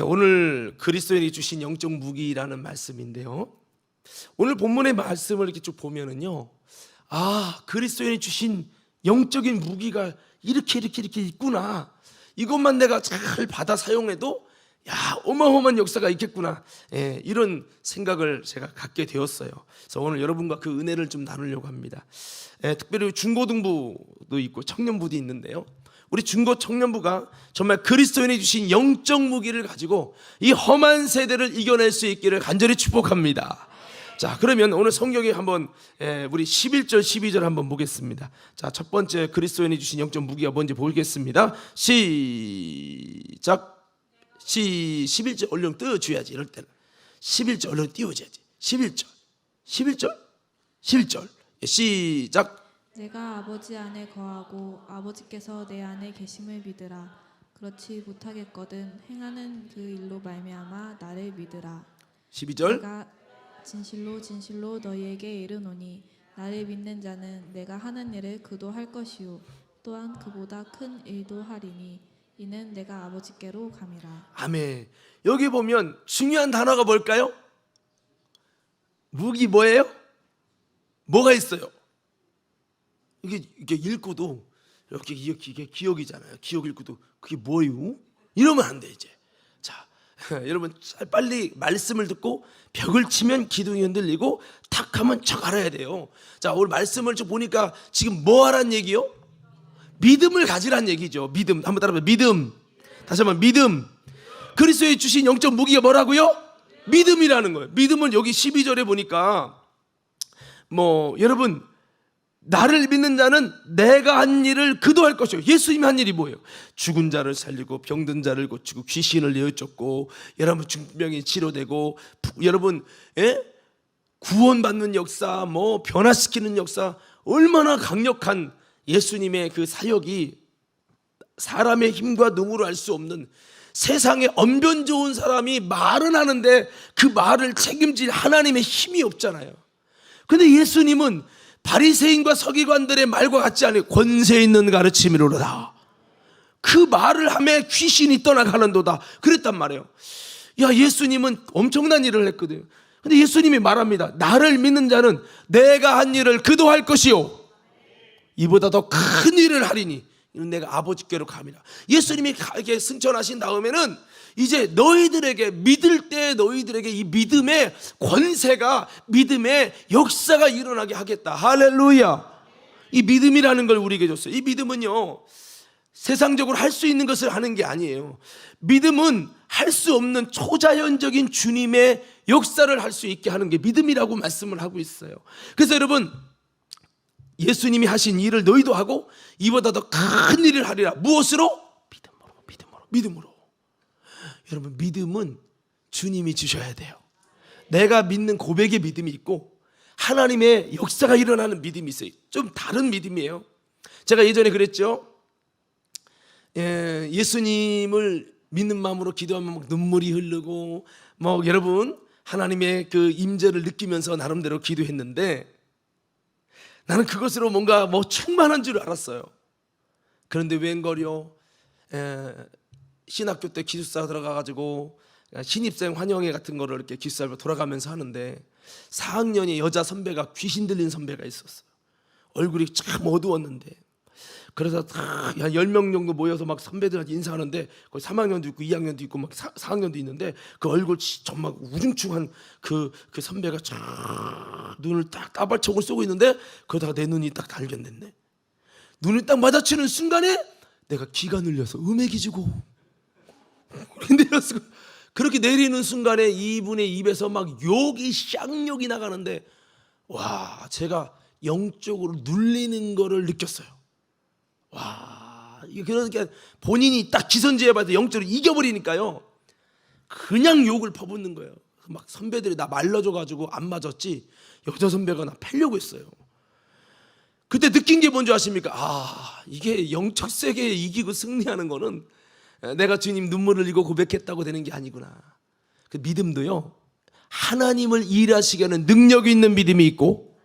오늘 그리스도인이 주신 영적 무기라는 말씀인데요. 오늘 본문의 말씀을 이렇게 쭉 보면은요, 그리스도인이 주신 영적인 무기가 이렇게 있구나. 이것만 내가 잘 받아 사용해도 어마어마한 역사가 있겠구나. 이런 생각을 제가 갖게 되었어요. 그래서 오늘 여러분과 그 은혜를 좀 나누려고 합니다. 특별히 중고등부도 있고 청년부도 있는데요, 우리 중고 청년부가 정말 그리스도인이 주신 영적 무기를 가지고 이 험한 세대를 이겨낼 수 있기를 간절히 축복합니다. 자, 그러면 오늘 성경에 한번 우리 11절 12절 한번 보겠습니다. 자, 첫 번째 그리스도인이 주신 영적 무기가 뭔지 보겠습니다. 시작. 11절 얼른 띄워줘야지. 이럴 때는 11절 얼른 띄워줘야지. 11절 시작. 내가 아버지 안에 거하고 아버지께서 내 안에 계심을 믿으라. 그렇지 못하겠거든 행하는 그 일로 말미암아 나를 믿으라. 12절. 내가 진실로 너희에게 이르노니 나를 믿는 자는 내가 하는 일을 그도 할 것이요 또한 그보다 큰 일도 하리니 이는 내가 아버지께로 감이라. 아멘. 여기 보면 중요한 단어가 뭘까요? 무기 뭐예요? 뭐가 있어요? 이게 읽고도 이렇게 이게 기억이잖아요. 기억 읽고도 그게 뭐예요? 이러면 안 돼 이제. 자, 여러분 빨리 말씀을 듣고 벽을 치면 기둥이 흔들리고 탁 하면 척 알아야 돼요. 자, 오늘 말씀을 좀 보니까 지금 뭐 하란 얘기요? 믿음을 가지란 얘기죠. 믿음. 한번 따라해봐요. 믿음. 다시 한번 믿음. 그리스도의 주신 영적 무기가 뭐라고요? 믿음이라는 거예요. 믿음은 여기 12절에 보니까 여러분, 나를 믿는 자는 내가 한 일을 그도 할 것이요. 예수님이 한 일이 뭐예요? 죽은 자를 살리고 병든 자를 고치고 귀신을 내어쫓고 여러분 중병이 치료되고 여러분 구원받는 역사, 변화시키는 역사, 얼마나 강력한 예수님의 그 사역이 사람의 힘과 능으로 할 수 없는, 세상에 언변 좋은 사람이 말은 하는데 그 말을 책임질 하나님의 힘이 없잖아요. 근데 예수님은 바리새인과 서기관들의 말과 같지 않아요. 권세 있는 가르침이로다. 그 말을 하며 귀신이 떠나가는도다. 그랬단 말이에요. 예수님은 엄청난 일을 했거든요. 근데 예수님이 말합니다. 나를 믿는 자는 내가 한 일을 그도 할 것이요 이보다 더 큰 일을 하리니 이는 내가 아버지께로 감이라. 예수님이 이렇게 승천하신 다음에는 이제 너희들에게 믿을 때 너희들에게 이 믿음의 권세가, 믿음의 역사가 일어나게 하겠다. 할렐루야. 이 믿음이라는 걸 우리에게 줬어요. 이 믿음은요, 세상적으로 할 수 있는 것을 하는 게 아니에요. 믿음은 할 수 없는 초자연적인 주님의 역사를 할 수 있게 하는 게 믿음이라고 말씀을 하고 있어요. 그래서 여러분, 예수님이 하신 일을 너희도 하고 이보다 더 큰 일을 하리라. 무엇으로? 믿음으로. 여러분, 믿음은 주님이 주셔야 돼요. 내가 믿는 고백의 믿음이 있고 하나님의 역사가 일어나는 믿음이 있어요. 좀 다른 믿음이에요. 제가 예전에 그랬죠. 예수님을 믿는 마음으로 기도하면 막 눈물이 흐르고 여러분 하나님의 그 임재를 느끼면서 나름대로 기도했는데 나는 그것으로 뭔가 충만한 줄 알았어요. 그런데 웬걸요, 신학교 때 기숙사 들어가가지고 신입생 환영회 같은 거를 이렇게 기숙사로 돌아가면서 하는데 4학년의 여자 선배가 귀신 들린 선배가 있었어요. 얼굴이 참 어두웠는데, 그래서 한 10명 정도 모여서 막 선배들한테 인사하는데 거기 3학년도 있고 2학년도 있고 막 4학년도 있는데 그 얼굴 정말 우중충한 그 선배가 쫙 눈을 딱 따발총을 쏘고 있는데 그러다가 내 눈이 딱 발견됐네. 눈을 딱 마주치는 순간에 내가 기가 눌려서 음액이 지고 내렸어. 그렇게 내리는 순간에 이분의 입에서 막 욕이 쌍욕이 나가는데 와, 제가 영적으로 눌리는 거를 느꼈어요. 와, 그러니까 본인이 딱 기선제압할 때 영적으로 이겨버리니까요, 그냥 욕을 퍼붓는 거예요. 막 선배들이 나 말려줘가지고 안 맞았지 여자 선배가 나 패려고 했어요. 그때 느낀 게 뭔지 아십니까? 이게 영적 세계에 이기고 승리하는 거는 내가 주님 눈물을 흘리고 고백했다고 되는 게 아니구나. 그 믿음도요, 하나님을 일하시게 하는 능력이 있는 믿음이 있고,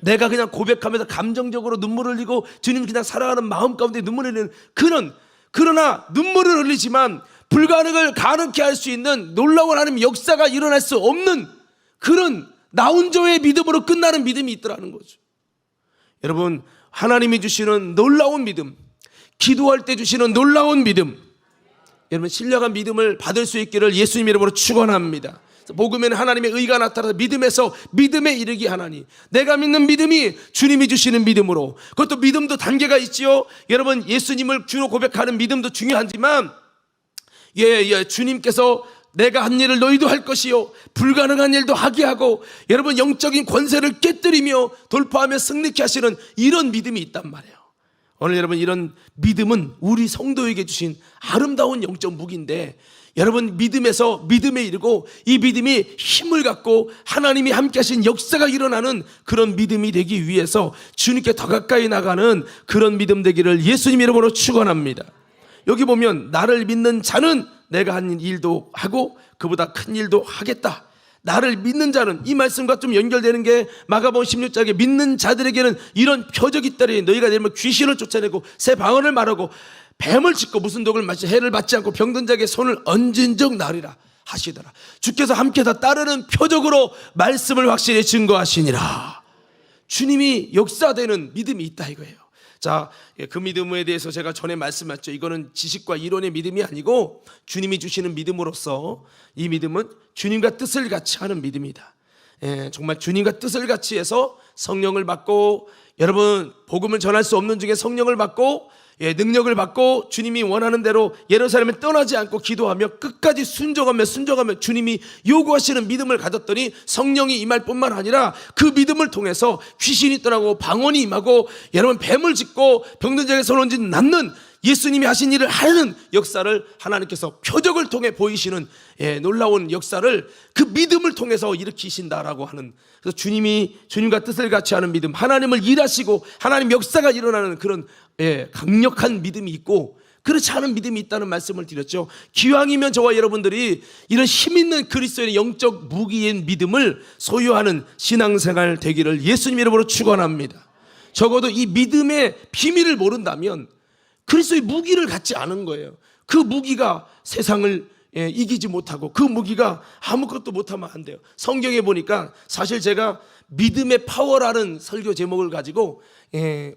내가 그냥 고백하면서 감정적으로 눈물을 흘리고 주님 그냥 사랑하는 마음 가운데 눈물을 흘리는 그러나 눈물을 흘리지만 불가능을 가능케 할 수 있는 놀라운 하나님의 역사가 일어날 수 없는 그런 나 혼자의 믿음으로 끝나는 믿음이 있더라는 거죠. 여러분, 하나님이 주시는 놀라운 믿음, 기도할 때 주시는 놀라운 믿음, 여러분 신령한 믿음을 받을 수 있기를 예수님 이름으로 축원합니다. 복음에는 하나님의 의가 나타나서 믿음에서 믿음에 이르기 하나니, 내가 믿는 믿음이 주님이 주시는 믿음으로, 그것도 믿음도 단계가 있지요. 여러분, 예수님을 주로 고백하는 믿음도 중요하지만 주님께서 내가 한 일을 너희도 할 것이요 불가능한 일도 하게 하고 여러분 영적인 권세를 깨뜨리며 돌파하며 승리케 하시는 이런 믿음이 있단 말이에요. 오늘 여러분, 이런 믿음은 우리 성도에게 주신 아름다운 영적 무기인데, 여러분 믿음에서 믿음에 이르고 이 믿음이 힘을 갖고 하나님이 함께 하신 역사가 일어나는 그런 믿음이 되기 위해서 주님께 더 가까이 나가는 그런 믿음 되기를 예수님 이름으로 축원합니다. 여기 보면 나를 믿는 자는 내가 한 일도 하고 그보다 큰 일도 하겠다. 나를 믿는 자는, 이 말씀과 좀 연결되는 게 마가복음 16장에 믿는 자들에게는 이런 표적이 있다니, 너희가 내면 귀신을 쫓아내고 새 방언을 말하고 뱀을 짚고 무슨 독을 마시 해를 받지 않고 병든 자에게 손을 얹은 적 나으리라 하시더라. 주께서 함께 다 따르는 표적으로 말씀을 확실히 증거하시니라. 주님이 역사되는 믿음이 있다 이거예요. 자, 그 믿음에 대해서 제가 전에 말씀했죠. 이거는 지식과 이론의 믿음이 아니고 주님이 주시는 믿음으로서, 이 믿음은 주님과 뜻을 같이 하는 믿음이다. 정말 주님과 뜻을 같이 해서 성령을 받고, 여러분 복음을 전할 수 없는 중에 성령을 받고 능력을 받고 주님이 원하는 대로 예루살렘에 떠나지 않고 기도하며 끝까지 순종하며 주님이 요구하시는 믿음을 가졌더니 성령이 임할 뿐만 아니라 그 믿음을 통해서 귀신이 떠나고 방언이 임하고 여러분 뱀을 짚고 병든 자에게 손 얹은 낫는 예수님이 하신 일을 하는 역사를 하나님께서 표적을 통해 보이시는 놀라운 역사를 그 믿음을 통해서 일으키신다라고 하는, 그래서 주님이 주님과 뜻을 같이 하는 믿음, 하나님을 일하시고 하나님 역사가 일어나는 그런 강력한 믿음이 있고, 그렇지 않은 믿음이 있다는 말씀을 드렸죠. 기왕이면 저와 여러분들이 이런 힘있는 그리스도의 영적 무기인 믿음을 소유하는 신앙생활 되기를 예수님 이름으로 축원합니다. 적어도 이 믿음의 비밀을 모른다면 그리스도의 무기를 갖지 않은 거예요. 그 무기가 세상을 이기지 못하고 그 무기가 아무것도 못하면 안 돼요. 성경에 보니까 사실 제가 믿음의 파워라는 설교 제목을 가지고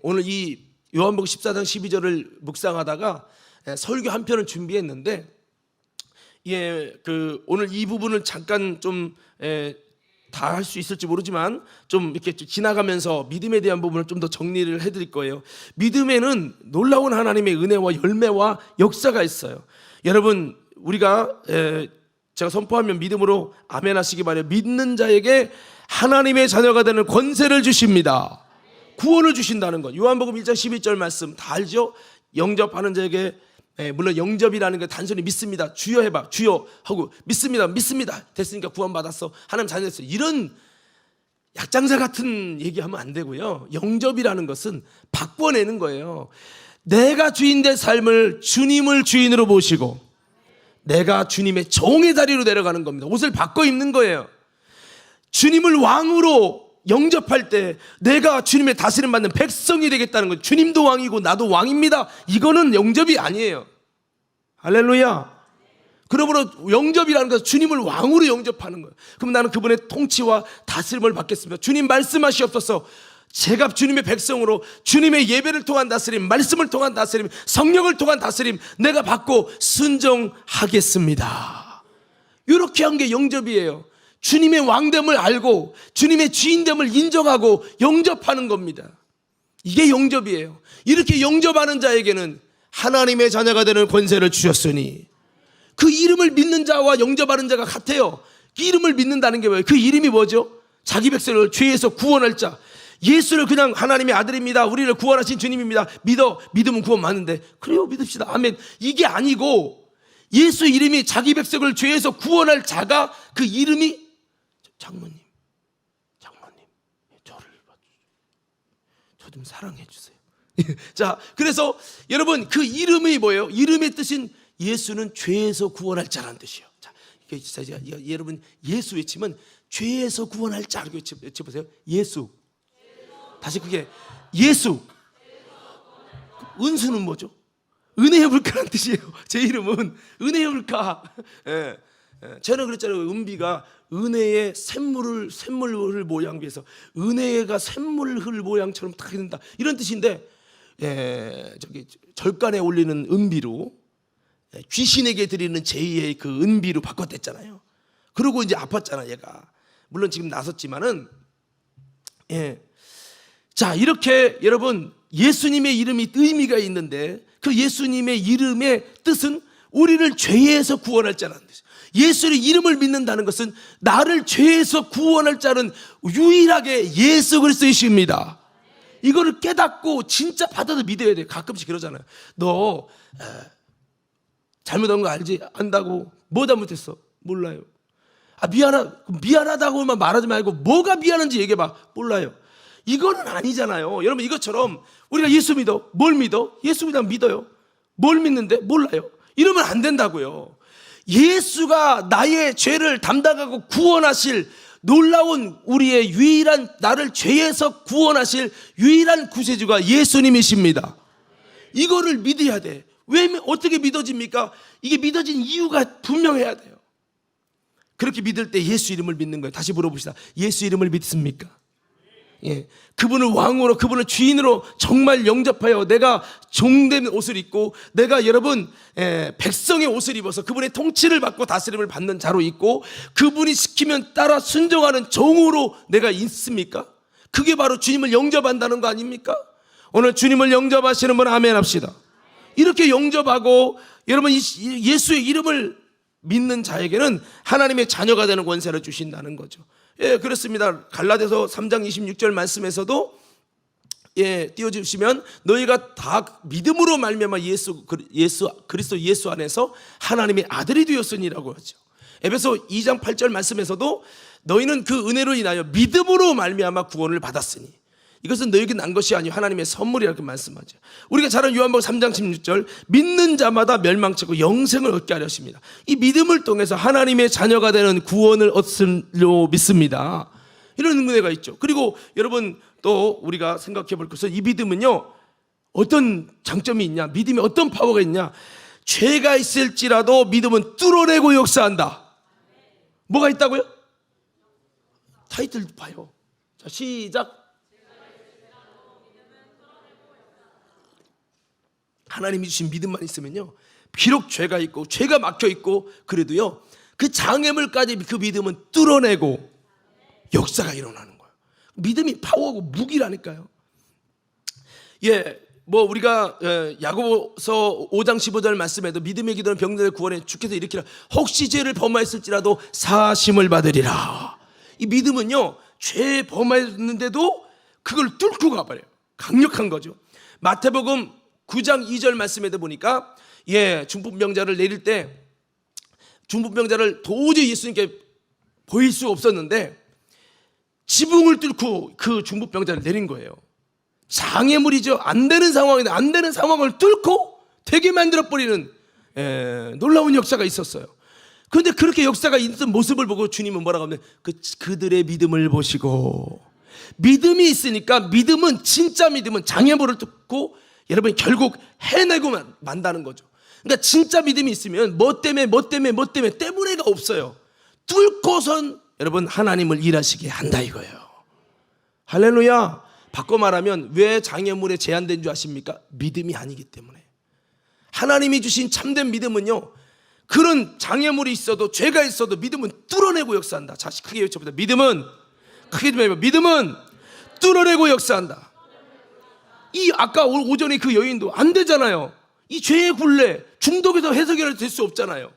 오늘 이 요한복음 14장 12절을 묵상하다가 설교 한 편을 준비했는데, 오늘 이 부분을 잠깐 좀 다 할 수 있을지 모르지만 좀 이렇게 지나가면서 믿음에 대한 부분을 좀 더 정리를 해드릴 거예요. 믿음에는 놀라운 하나님의 은혜와 열매와 역사가 있어요. 여러분, 우리가 제가 선포하면 믿음으로 아멘 하시기 바라요. 믿는 자에게 하나님의 자녀가 되는 권세를 주십니다. 구원을 주신다는 것. 요한복음 1장 12절 말씀 다 알죠? 영접하는 자에게, 물론 영접이라는 게 단순히 믿습니다, 주여 해봐, 주여 하고 믿습니다 됐으니까 구원받았어, 하나님 자녀 됐어, 이런 약장사 같은 얘기하면 안 되고요. 영접이라는 것은 바꿔내는 거예요. 내가 주인 될 삶을 주님을 주인으로 모시고 내가 주님의 종의 자리로 내려가는 겁니다. 옷을 바꿔 입는 거예요. 주님을 왕으로 영접할 때 내가 주님의 다스림 받는 백성이 되겠다는 거예요. 주님도 왕이고 나도 왕입니다. 이거는 영접이 아니에요. 할렐루야. 그러므로 영접이라는 것은 주님을 왕으로 영접하는 거예요. 그럼 나는 그분의 통치와 다스림을 받겠습니다. 주님 말씀하시옵소서. 제가 주님의 백성으로 주님의 예배를 통한 다스림, 말씀을 통한 다스림, 성령을 통한 다스림 내가 받고 순종하겠습니다. 이렇게 한 게 영접이에요. 주님의 왕됨을 알고 주님의 주인됨을 인정하고 영접하는 겁니다. 이게 영접이에요. 이렇게 영접하는 자에게는 하나님의 자녀가 되는 권세를 주셨으니, 그 이름을 믿는 자와 영접하는 자가 같아요. 그 이름을 믿는다는 게 뭐예요? 그 이름이 뭐죠? 자기 백성을 죄에서 구원할 자. 예수를 그냥 하나님의 아들입니다, 우리를 구원하신 주님입니다, 믿으면 구원 받는데, 그래요, 믿읍시다, 아멘. 이게 아니고 예수 이름이 자기 백성을 죄에서 구원할 자가, 그 이름이 장로님 저를 저 좀 사랑해 주세요. 자, 그래서 여러분 그 이름이 뭐예요? 이름의 뜻인 예수는 죄에서 구원할 자라는 뜻이에요. 자, 여러분 예수 외치면 죄에서 구원할 자, 이렇게 외쳐보세요. 예수. 다시 그게 예수. 은수는 뭐죠? 은혜의 물가라는 뜻이에요. 제 이름은 은혜의 물가. 예. 저는 그랬잖아요. 은비가 은혜의 샘물을 모양비해서 은혜가 샘물을 모양처럼 딱 된다, 이런 뜻인데, 저기 절간에 올리는 은비로, 귀신에게 드리는 제2의 그 은비로 바꿨댔잖아요. 그러고 이제 아팠잖아 얘가. 물론 지금 나섰지만은, 자, 이렇게 여러분 예수님의 이름이 의미가 있는데, 그 예수님의 이름의 뜻은 우리를 죄에서 구원할 자라는 뜻이에요. 예수의 이름을 믿는다는 것은 나를 죄에서 구원할 자는 유일하게 예수 그리스도이십니다. 이거를 깨닫고 진짜 받아서 믿어야 돼요. 가끔씩 그러잖아요. 너 잘못한 거 알지? 안다고. 뭐 잘못했어? 몰라요. 미안하다고만 말하지 말고 뭐가 미안한지 얘기해봐. 몰라요. 이거는 아니잖아요. 여러분, 이것처럼 우리가 예수 믿어. 뭘 믿어? 예수 믿어요. 뭘 믿는데? 몰라요. 이러면 안 된다고요. 예수가 나의 죄를 담당하고 구원하실 놀라운 우리의 유일한, 나를 죄에서 구원하실 유일한 구세주가 예수님이십니다. 이거를 믿어야 돼. 왜, 어떻게 믿어집니까? 이게 믿어진 이유가 분명해야 돼요. 그렇게 믿을 때 예수 이름을 믿는 거예요. 다시 물어봅시다. 예수 이름을 믿습니까? 그분을 왕으로, 그분을 주인으로 정말 영접하여 내가 종된 옷을 입고, 내가 여러분 백성의 옷을 입어서 그분의 통치를 받고 다스림을 받는 자로 있고, 그분이 시키면 따라 순종하는 종으로 내가 있습니까? 그게 바로 주님을 영접한다는 거 아닙니까? 오늘 주님을 영접하시는 분 아멘 합시다. 이렇게 영접하고 여러분 예수의 이름을 믿는 자에게는 하나님의 자녀가 되는 권세를 주신다는 거죠. 그렇습니다. 갈라디아서 3장 26절 말씀에서도 띄워주시면, 너희가 다 믿음으로 말미암아 그리스도 예수 안에서 하나님의 아들이 되었으니라고 하죠. 에베소 2장 8절 말씀에서도 너희는 그 은혜로 인하여 믿음으로 말미암아 구원을 받았으니 이것은 너희에게 난 것이 아니요 하나님의 선물이라고 말씀하죠. 우리가 잘 아는 요한복음 3장 16절, 믿는 자마다 멸망치고 영생을 얻게 하려 하십니다. 이 믿음을 통해서 하나님의 자녀가 되는 구원을 얻으려 믿습니다. 이런 은혜가 있죠. 그리고 여러분 또 우리가 생각해 볼 것은, 이 믿음은요 어떤 장점이 있냐, 믿음이 어떤 파워가 있냐. 죄가 있을지라도 믿음은 뚫어내고 역사한다. 뭐가 있다고요? 타이틀 봐요. 자, 시작. 하나님이 주신 믿음만 있으면요, 비록 죄가 있고 죄가 막혀 있고 그래도요, 그 장애물까지 그 믿음은 뚫어내고 역사가 일어나는 거예요. 믿음이 파워고 무기라니까요. 뭐 우리가 야고보서 5장 15절 말씀에도 믿음의 기도는 병들의 구원에 주께서 일으키라. 혹시 죄를 범하였을지라도 사심을 받으리라. 이 믿음은요, 죄 범하였는데도 그걸 뚫고 가버려요. 강력한 거죠. 마태복음 9장 2절 말씀에도 보니까 중풍병자를 내릴 때, 중풍병자를 도저히 예수님께 보일 수가 없었는데 지붕을 뚫고 그 중풍병자를 내린 거예요. 장애물이죠. 안 되는 상황인데 안 되는 상황을 뚫고 되게 만들어버리는 놀라운 역사가 있었어요. 그런데 그렇게 역사가 있는 모습을 보고 주님은 뭐라고 하면, 그들의 믿음을 보시고. 믿음이 있으니까, 믿음은, 진짜 믿음은 장애물을 뚫고 여러분이 결국 해내고 만다는 거죠. 그러니까 진짜 믿음이 있으면 뭐 때문에가 없어요. 뚫고선 여러분 하나님을 일하시게 한다 이거예요. 할렐루야. 바꿔 말하면 왜 장애물에 제한된 줄 아십니까? 믿음이 아니기 때문에. 하나님이 주신 참된 믿음은요, 그런 장애물이 있어도 죄가 있어도 믿음은 뚫어내고 역사한다. 다시 크게 외쳐보자. 믿음은, 크게 좀 해봐. 믿음은 뚫어내고 역사한다. 이 아까 오전에 그 여인도 안 되잖아요. 이 죄의 굴레, 중독에서 해석이 될 수 없잖아요.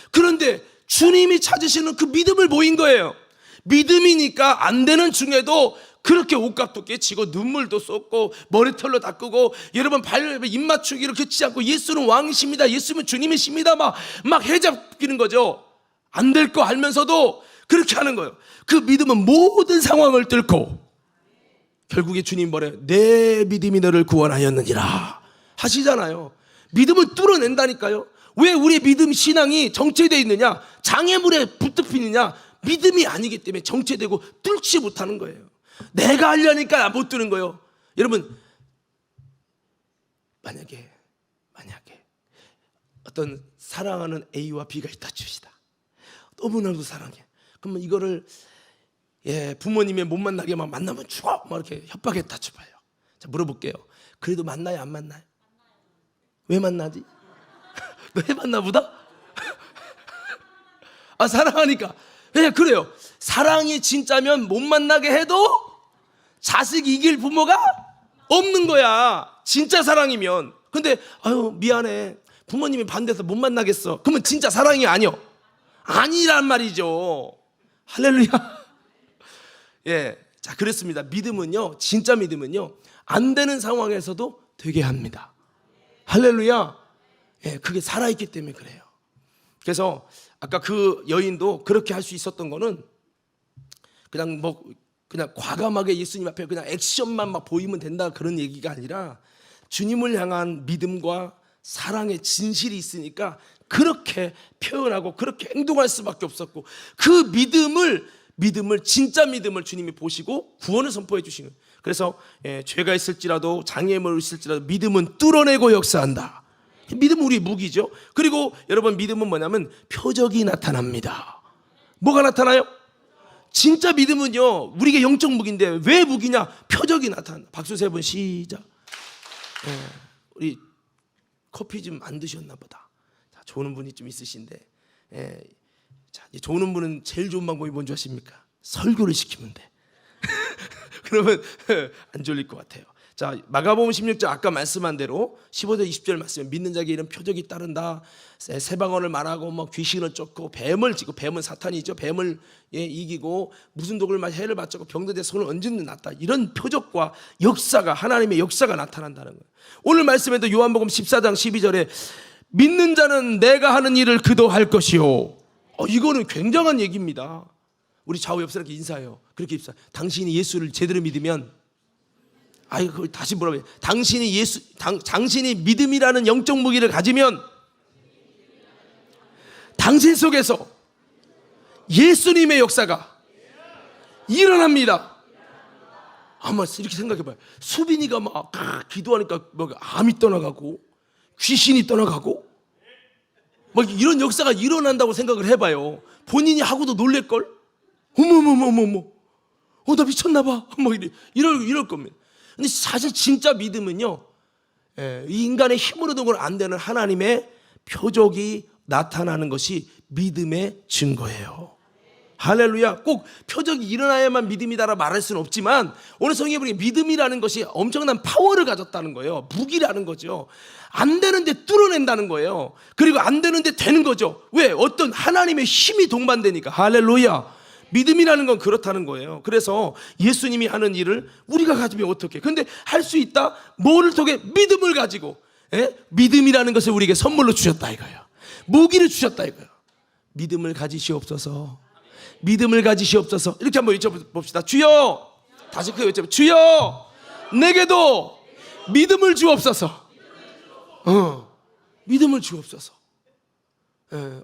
그런데 주님이 찾으시는 그 믿음을 보인 거예요. 믿음이니까 안 되는 중에도 그렇게 옷값도 깨치고 눈물도 쏟고 머리털로 닦고, 여러분 입 맞추기로 그치지 않고 예수는 왕이십니다, 예수는 주님이십니다 막 해잡기는 거죠. 안 될 거 알면서도 그렇게 하는 거예요. 그 믿음은 모든 상황을 뚫고 결국에 주님 뭐래요? 내 믿음이 너를 구원하였느니라 하시잖아요. 믿음을 뚫어낸다니까요. 왜 우리의 믿음 신앙이 정체되어 있느냐? 장애물에 붙잡히느냐? 믿음이 아니기 때문에 정체되고 뚫지 못하는 거예요. 내가 하려니까 못 뚫는 거예요. 여러분, 만약에 만약에 어떤 사랑하는 A와 B가 있다 칩시다. 너무나도 사랑해. 그러면 이거를 부모님이 못 만나게 막 만나면 죽어 막 이렇게 협박했다 쳐봐요. 자, 물어볼게요. 그래도 만나요, 안 만나요? 왜 만나지? 너 해봤나 보다? 아, 사랑하니까. 그래요. 사랑이 진짜면 못 만나게 해도 자식 이길 부모가 없는 거야. 진짜 사랑이면. 근데 아유 미안해, 부모님이 반대해서 못 만나겠어. 그러면 진짜 사랑이 아니요? 아니란 말이죠. 할렐루야. 자, 그렇습니다. 믿음은요, 진짜 믿음은요, 안 되는 상황에서도 되게 합니다. 할렐루야. 그게 살아있기 때문에 그래요. 그래서 아까 그 여인도 그렇게 할 수 있었던 거는 그냥 과감하게 예수님 앞에 그냥 액션만 막 보이면 된다 그런 얘기가 아니라 주님을 향한 믿음과 사랑의 진실이 있으니까 그렇게 표현하고 그렇게 행동할 수밖에 없었고, 그 믿음을 진짜 믿음을 주님이 보시고 구원을 선포해 주시는. 그래서 죄가 있을지라도 장애물이 있을지라도 믿음은 뚫어내고 역사한다. 믿음은 우리 무기죠. 그리고 여러분, 믿음은 뭐냐면 표적이 나타납니다. 뭐가 나타나요? 진짜 믿음은요, 우리에게 영적 무기인데 왜 무기냐? 표적이 나타난다. 박수 3번 시작. 우리 커피 좀 안 드셨나 보다. 자, 조는 분이 좀 있으신데, 자, 조는 분은 제일 좋은 방법이 뭔지 아십니까? 설교를 시키면 돼. 그러면 안 졸릴 것 같아요. 자, 마가복음 16장 아까 말씀한 대로 15절 20절 말씀에 믿는 자에게 이런 표적이 따른다. 세방언을 말하고 뭐 귀신을 쫓고 뱀을 지고, 뱀은 사탄이죠. 뱀을 이기고 무슨 독을 맞아 해를 맞추고 병들에 손을 얹는 낫다. 이런 표적과 역사가, 하나님의 역사가 나타난다는 거예요. 오늘 말씀에도 요한복음 14장 12절에 믿는 자는 내가 하는 일을 그도 할 것이요. 이거는 굉장한 얘기입니다. 우리 좌우 옆 사람께 인사해요. 그렇게 인사. 당신이 예수를 제대로 믿으면, 그걸 다시 뭐라고 해요? 당신이 믿음이라는 영적 무기를 가지면 당신 속에서 예수님의 역사가 일어납니다. 아마 이렇게 생각해봐요. 수빈이가 막 기도하니까 막 암이 떠나가고 귀신이 떠나가고 막 이런 역사가 일어난다고 생각을 해봐요. 본인이 하고도 놀랄걸? 어머머머머머, 나 미쳤나봐. 뭐 이럴 겁니다. 근데 사실 진짜 믿음은요, 이 인간의 힘으로 된 건 안 되는 하나님의 표적이 나타나는 것이 믿음의 증거예요. 할렐루야. 꼭 표적이 일어나야만 믿음이다라 말할 수는 없지만, 오늘 성경에 보니 믿음이라는 것이 엄청난 파워를 가졌다는 거예요. 무기라는 거죠. 안 되는데 뚫어낸다는 거예요. 그리고 안 되는데 되는 거죠. 왜? 어떤 하나님의 힘이 동반되니까. 할렐루야. 믿음이라는 건 그렇다는 거예요. 그래서 예수님이 하는 일을 우리가 가지면 어떻게? 근데 할 수 있다? 뭐를 통해? 믿음을 가지고. 믿음이라는 것을 우리에게 선물로 주셨다 이거예요. 무기를 주셨다 이거예요. 믿음을 가지시옵소서. 믿음을 가지시옵소서. 이렇게 한번 외쳐봅시다. 주여. 다시 그 외쳐봅시다. 주여, 내게도 믿음을 주옵소서. 믿음을 주옵소서.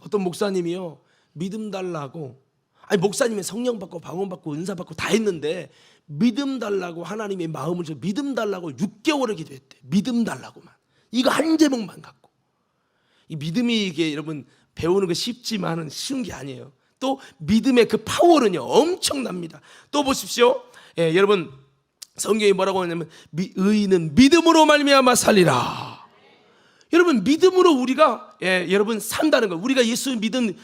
어떤 목사님이요, 믿음 달라고, 목사님이 성령 받고 방언 받고 은사 받고 다 했는데 믿음 달라고 하나님의 마음을 줘 믿음 달라고 6개월을 기도했대. 믿음 달라고만. 이거 한 제목만 갖고. 이 믿음이 이게 여러분 배우는 거 쉽지만은 쉬운 게 아니에요. 또 믿음의 그 파워는요 엄청납니다. 또 보십시오. 여러분 성경이 뭐라고 하냐면 의인은 믿음으로 말미암아 살리라. 여러분 믿음으로 우리가 여러분 산다는 거. 우리가 예수 믿은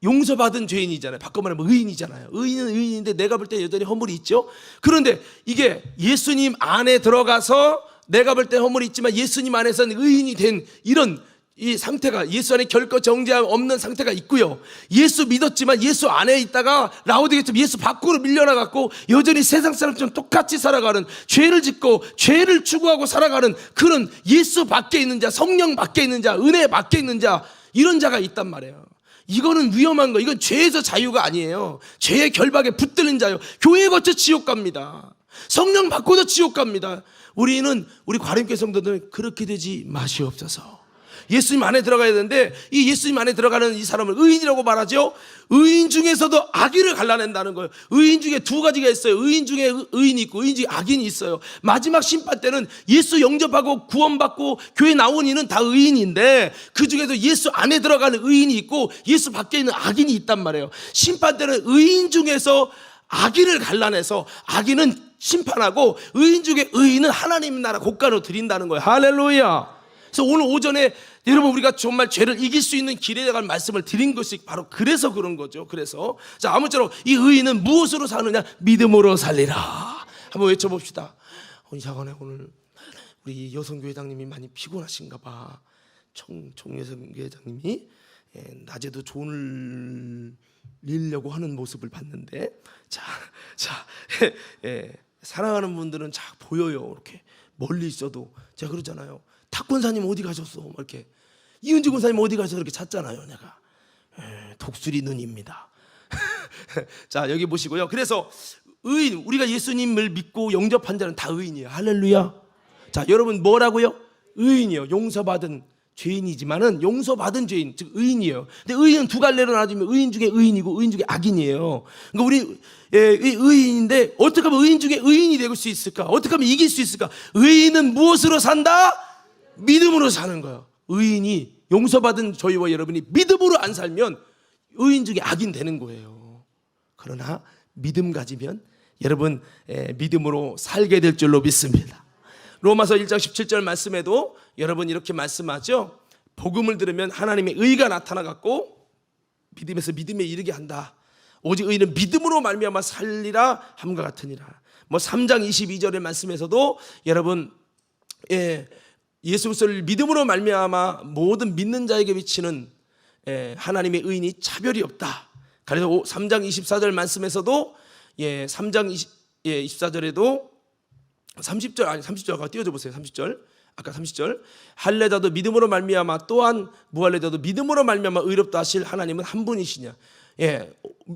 용서받은 죄인이잖아요. 바꿔 말하면 의인이잖아요. 의인은 의인인데 내가 볼 때 여전히 허물이 있죠. 그런데 이게 예수님 안에 들어가서 내가 볼 때 허물이 있지만 예수님 안에서는 의인이 된 이런 이 상태가, 예수 안에 결코 정죄함 없는 상태가 있고요. 예수 믿었지만 예수 안에 있다가 라오디게처럼 예수 밖으로 밀려나갔고 여전히 세상 사람처럼 똑같이 살아가는, 죄를 짓고 죄를 추구하고 살아가는 그런 예수 밖에 있는 자, 성령 밖에 있는 자, 은혜 밖에 있는 자, 이런 자가 있단 말이에요. 이거는 위험한 거. 이건 죄에서 자유가 아니에요. 죄의 결박에 붙드는 자요. 교회 거쳐 지옥 갑니다. 성령 받고도 지옥 갑니다. 우리 과림교회 성도들은 그렇게 되지 마시옵소서. 예수님 안에 들어가야 되는데 이 예수님 안에 들어가는 이 사람을 의인이라고 말하죠. 의인 중에서도 악인을 갈라낸다는 거예요. 의인 중에 두 가지가 있어요. 의인 중에 의인이 있고 의인 중에 악인이 있어요. 마지막 심판 때는 예수 영접하고 구원받고 교회 나온 이는 다 의인인데 그 중에도 예수 안에 들어가는 의인이 있고 예수 밖에 있는 악인이 있단 말이에요. 심판 때는 의인 중에서 악인을 갈라내서 악인은 심판하고 의인 중에 의인은 하나님 나라 곳간으로 드린다는 거예요. 할렐루야. 그래서 오늘 오전에 여러분 우리가 정말 죄를 이길 수 있는 길에 대한 말씀을 드린 것이 바로 그래서 그런 거죠. 그래서 자, 아무쪼록 이 의인은 무엇으로 사느냐? 믿음으로 살리라. 한번 외쳐봅시다. 이상하네, 오늘 우리 여성교회장님이 많이 피곤하신가 봐. 총여성교회장님이 낮에도 졸리려고 하는 모습을 봤는데 자, 사랑하는 분들은 잘 보여요. 이렇게 멀리 있어도 제가 그러잖아요. 탁권사님 어디 가셨어? 막 이렇게 이은지 권사님 어디 가셔서 이렇게 찾잖아요. 내가 독수리 눈입니다. 자, 여기 보시고요. 그래서 의인, 우리가 예수님을 믿고 영접한 자는 다 의인이에요. 할렐루야. 자, 여러분 뭐라고요? 의인이요. 용서받은 죄인이지만은 용서받은 죄인, 즉 의인이에요. 근데 의인은 두 갈래로 나눠지면 의인 중에 의인이고 의인 중에 악인이에요. 그러니까 우리 의인인데 어떻게 하면 의인 중에 의인이 될 수 있을까? 어떻게 하면 이길 수 있을까? 의인은 무엇으로 산다? 믿음으로 사는 거예요. 의인이 용서받은 저희와 여러분이 믿음으로 안 살면 의인 중에 악인 되는 거예요. 그러나 믿음 가지면 여러분 믿음으로 살게 될 줄로 믿습니다. 로마서 1장 17절 말씀에도 여러분 이렇게 말씀하죠. 복음을 들으면 하나님의 의가 나타나갖고 믿음에서 믿음에 이르게 한다. 오직 의인은 믿음으로 말미암아 살리라 함과 같으니라. 뭐 3장 22절의 말씀에서도 여러분 예수 그리스도를 믿음으로 말미암아 모든 믿는 자에게 비치는 하나님의 의인이 차별이 없다. 그래서 3장 24절 말씀에서도 3장 24절에도 30절 아니 30절 아까 띄워줘 보세요. 30절 아까 30절 할례자도 믿음으로 말미암아 또한 무할례자도 믿음으로 말미암아 의롭다 하실 하나님은 한 분이시냐.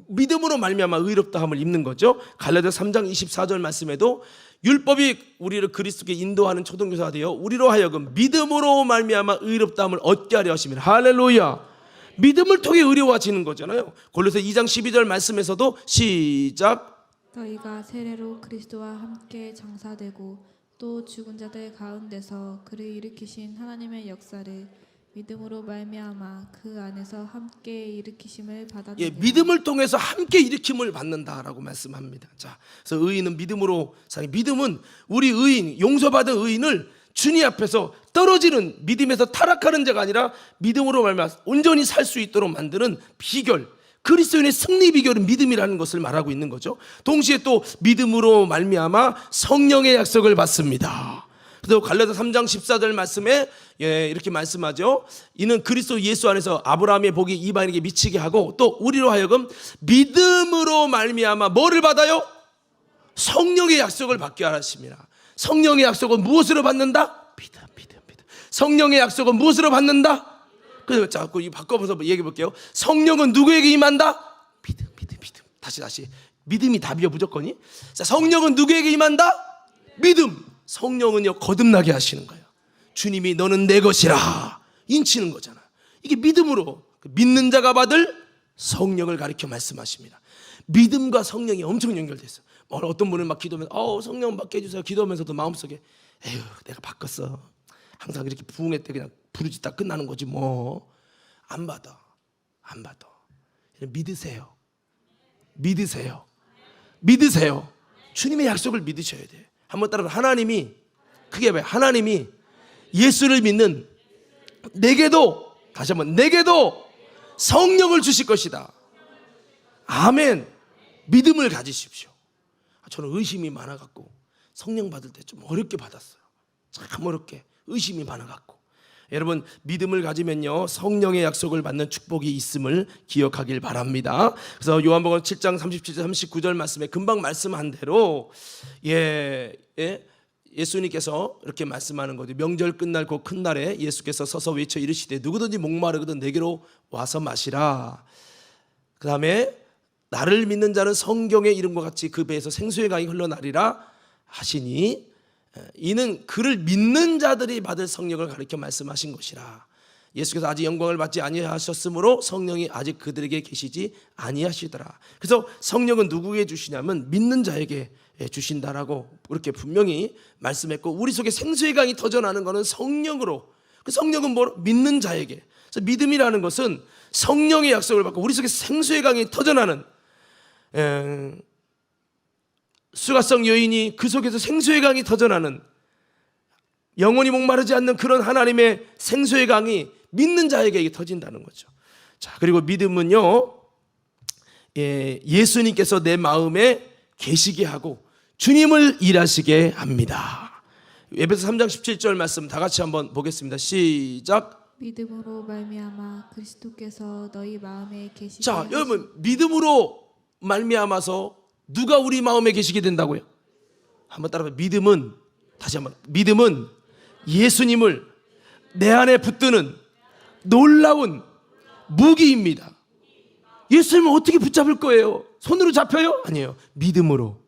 믿음으로 말미암아 의롭다 함을 입는 거죠. 갈라디아 3장 24절 말씀에도 율법이 우리를 그리스도께 인도하는 초등교사가 되어 우리로 하여금 믿음으로 말미암아 의롭다 함을 얻게 하려 하십니다. 할렐루야. 믿음을 통해 의로워지는 거잖아요. 골로새 2장 12절 말씀에서도 시작. 너희가 세례로 그리스도와 함께 장사되고 또 죽은 자들 가운데서 그를 일으키신 하나님의 역사를 믿음으로 말미암아 그 안에서 함께 일으키심을 받았느니라. 믿음을 통해서 함께 일으킴을 받는다라고 말씀합니다. 자, 그래서 의인은 믿음으로 사는, 믿음은 우리 의인, 용서받은 의인을 주님 앞에서 떨어지는, 믿음에서 타락하는 자가 아니라 믿음으로 말미암아 온전히 살 수 있도록 만드는 비결, 그리스도인의 승리 비결은 믿음이라는 것을 말하고 있는 거죠. 동시에 또 믿음으로 말미암아 성령의 약속을 받습니다. 그래서 갈라디아 3장 14절 말씀에 이렇게 말씀하죠. 이는 그리스도 예수 안에서 아브라함의 복이 이방인에게 미치게 하고 또 우리로 하여금 믿음으로 말미암아 뭐를 받아요? 성령의 약속을 받게 하십니다. 성령의 약속은 무엇으로 받는다? 믿음. 성령의 약속은 무엇으로 받는다? 그래서 자꾸 바꿔서 얘기해 볼게요. 성령은 누구에게 임한다? 믿음. 다시 믿음이 답이요 무조건이. 자, 성령은 누구에게 임한다? 믿음. 성령은요 거듭나게 하시는 거예요. 주님이 너는 내 것이라 인치는 거잖아. 이게 믿음으로 믿는 자가 받을 성령을 가리켜 말씀하십니다. 믿음과 성령이 엄청 연결돼 있어요. 어떤 분은 막 기도하면서 성령 받게 해주세요 기도하면서도 마음속에 에휴 내가 바꿨어. 항상 이렇게 부흥회 때 그냥 부르짖다 끝나는 거지 뭐. 안 받아. 믿으세요. 주님의 약속을 믿으셔야 돼. 한번 따라서 하나님이 크게 봐요. 하나님이 예수를 믿는 내게도, 다시 한번 내게도 성령을 주실 것이다. 아멘. 믿음을 가지십시오. 저는 의심이 많아갖고 성령 받을 때 좀 어렵게 받았어요. 참 어렵게 의심이 많아갖고. 여러분 믿음을 가지면요 성령의 약속을 받는 축복이 있음을 기억하길 바랍니다. 그래서 요한복음 7장 37절 39절 말씀에 금방 말씀한 대로 예수님께서 이렇게 말씀하는 거죠. 명절 끝날 그 큰 날에 예수께서 서서 외쳐 이르시되 누구든지 목마르거든 내게로 와서 마시라. 그 다음에 나를 믿는 자는 성경의 이름과 같이 그 배에서 생수의 강이 흘러나리라 하시니 이는 그를 믿는 자들이 받을 성령을 가리켜 말씀하신 것이라. 예수께서 아직 영광을 받지 아니하셨으므로 성령이 아직 그들에게 계시지 아니하시더라. 그래서 성령은 누구에게 주시냐면 믿는 자에게 주신다라고 그렇게 분명히 말씀했고, 우리 속에 생수의 강이 터져나는 것은 성령으로, 그 성령은 뭐 믿는 자에게. 그래서 믿음이라는 것은 성령의 약속을 받고 우리 속에 생수의 강이 터져나는, 수가성 여인이 그 속에서 생수의 강이 터져나는, 영원히 목마르지 않는 그런 하나님의 생수의 강이 믿는 자에게 터진다는 거죠. 자, 그리고 믿음은요, 예수님께서 내 마음에 계시게 하고 주님을 일하시게 합니다. 에베소 3장 17절 말씀 다 같이 한번 보겠습니다. 시작. 믿음으로 말미암아 그리스도께서 너희 마음에 계시게 자, 여러분, 믿음으로 말미암아서 누가 우리 마음에 계시게 된다고요? 한번 따라해. 믿음은, 다시 한번, 믿음은 예수님을 내 안에 붙드는 놀라운 무기입니다. 예수님을 어떻게 붙잡을 거예요? 손으로 잡혀요? 아니에요. 믿음으로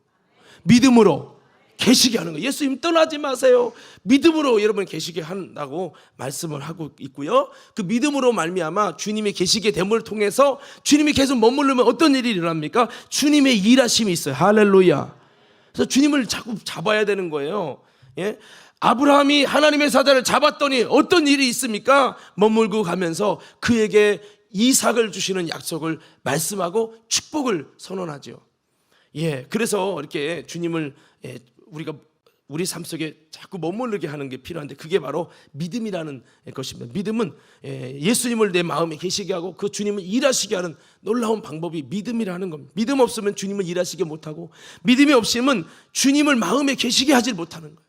계시게 하는 거예요. 예수님 떠나지 마세요. 믿음으로 여러분 계시게 한다고 말씀을 하고 있고요. 그 믿음으로 말미암아 주님이 계시게 됨을 통해서 주님이 계속 머무르면 어떤 일이 일어납니까? 주님의 일하심이 있어요. 할렐루야. 그래서 주님을 자꾸 잡아야 되는 거예요. 예? 아브라함이 하나님의 사자를 잡았더니 어떤 일이 있습니까? 머물고 가면서 그에게 이삭을 주시는 약속을 말씀하고 축복을 선언하죠. 예, 그래서 이렇게 주님을 우리가 우리 삶 속에 자꾸 머무르게 하는 게 필요한데, 그게 바로 믿음이라는 것입니다. 믿음은 예수님을 내 마음에 계시게 하고 그 주님을 일하시게 하는 놀라운 방법이 믿음이라는 겁니다. 믿음 없으면 주님을 일하시게 못하고, 믿음이 없으면 주님을 마음에 계시게 하지 못하는 거예요.